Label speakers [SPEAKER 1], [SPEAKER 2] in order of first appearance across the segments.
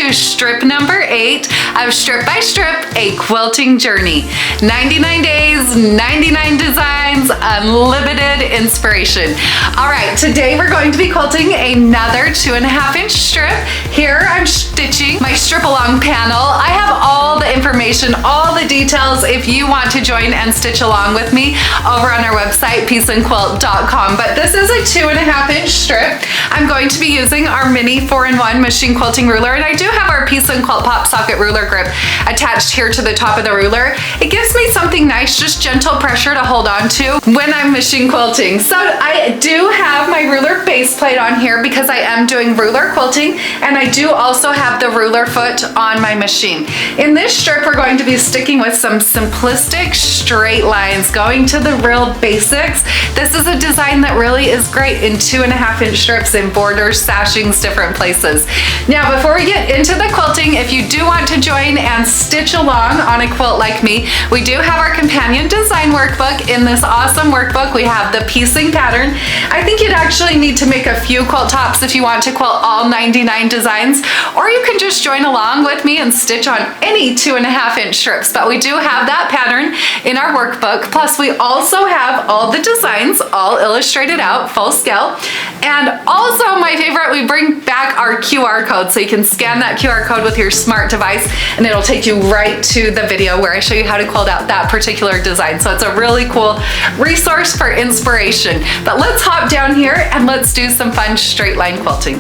[SPEAKER 1] to strip number 8 of Strip by Strip, a quilting journey. 99 days, 99 designs, unlimited inspiration. All right, today we're going to be quilting another 2.5-inch strip. Here I'm stitching my strip along panel. I have all the information, all the details if you want to join and stitch along with me over on our website, peaceandquilt.com. But this is a 2.5-inch strip. I'm going to be using our mini 4-in-1 machine quilting ruler, and I do have our Piece and Quilt PopSocket ruler grip attached here to the top of the ruler. It gives me something nice, just gentle pressure to hold on to when I'm machine quilting. So I do have my ruler base plate on here because I am doing ruler quilting, and I do also have the ruler foot on my machine. In this strip, we're going to be sticking with some simplistic straight lines, going to the real basics. This is a design that really is great in 2.5-inch strips, in borders, sashings, different places. Now, before we get into the quilting, if you do want to join and stitch along on a quilt like me, we do have our companion design workbook. In this awesome workbook, we have the piecing pattern. I think you'd actually need to make a few quilt tops if you want to quilt all 99 designs, or you can just join along with me and stitch on any 2.5-inch strips. But we do have that pattern in our workbook. Plus, we also have all the designs all illustrated out, full scale. And also, my favorite, we bring back our QR code, so you can scan that QR code with your smart device and it'll take you right to the video where I show you how to quilt out that particular design. So it's a really cool resource for inspiration. But let's hop down here and let's do some fun straight line quilting.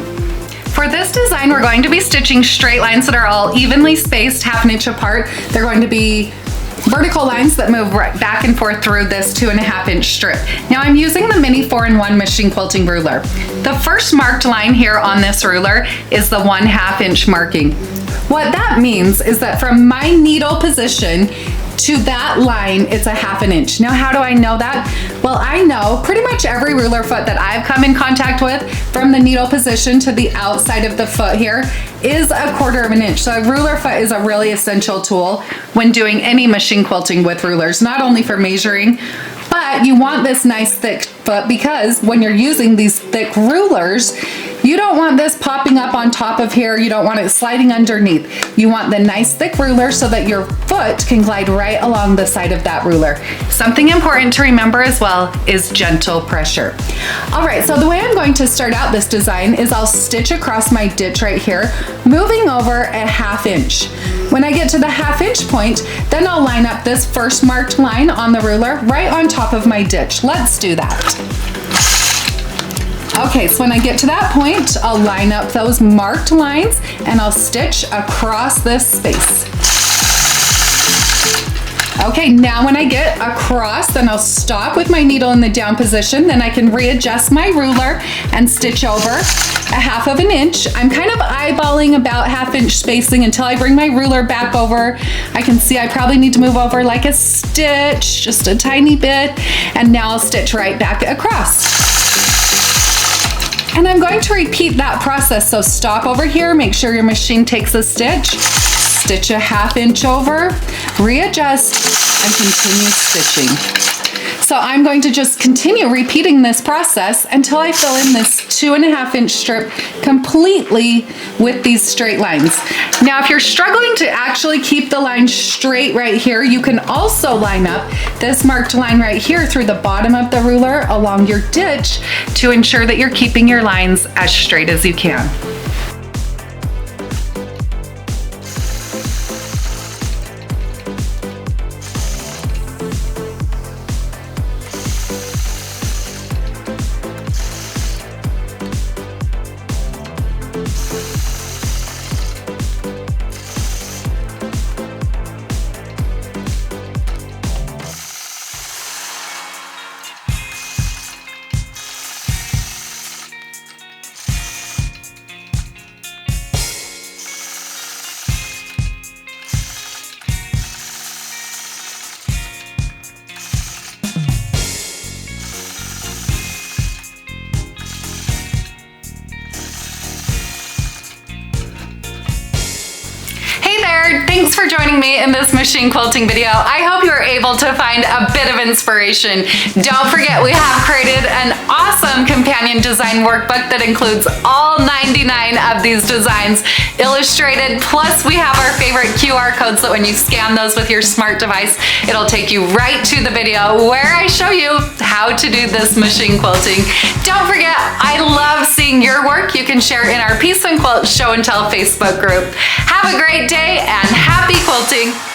[SPEAKER 1] For this design, we're going to be stitching straight lines that are all evenly spaced, 1/2 inch apart. They're going to be vertical lines that move right back and forth through this 2.5-inch strip. Now I'm using the mini 4-in-1 machine quilting ruler. The first marked line here on this ruler is the 1/2 inch marking. What that means is that from my needle position to that line, it's a 1/2 inch. Now, how do I know that? Well, I know pretty much every ruler foot that I've come in contact with, from the needle position to the outside of the foot here, is a 1/4 inch. So a ruler foot is a really essential tool when doing any machine quilting with rulers, not only for measuring, but you want this nice thick foot because when you're using these thick rulers, you don't want this popping up on top of here. You don't want it sliding underneath. You want the nice thick ruler so that your foot can glide right along the side of that ruler. Something important to remember as well is gentle pressure. All right, so the way I'm going to start out this design is I'll stitch across my ditch right here, moving over a 1/2 inch. When I get to the 1/2 inch point, then I'll line up this first marked line on the ruler right on top of my ditch. Let's do that. Okay, so when I get to that point, I'll line up those marked lines and I'll stitch across this space. Okay, now when I get across, then I'll stop with my needle in the down position, then I can readjust my ruler and stitch over a 1/2 inch. I'm kind of eyeballing about 1/2 inch spacing until I bring my ruler back over. I can see I probably need to move over like a stitch, just a tiny bit, and now I'll stitch right back across. And I'm going to repeat that process. So stop over here, make sure your machine takes a stitch, stitch a 1/2 inch over, readjust, and continue stitching. So I'm going to just continue repeating this process until I fill in this 2.5-inch strip completely with these straight lines. Now, if you're struggling to actually keep the line straight right here, you can also line up this marked line right here through the bottom of the ruler along your ditch to ensure that you're keeping your lines as straight as you can. there. Thanks for joining me in this machine quilting video. I hope you were able to find a bit of inspiration. Don't forget, we have created an awesome companion design workbook that includes all 99 of these designs illustrated. Plus, we have our favorite QR codes that when you scan those with your smart device, it'll take you right to the video where I show you how to do this machine quilting. Don't forget, I love seeing your work. You can share in our Peace and Quilt Show and Tell Facebook group. Have a great day and happy quilting.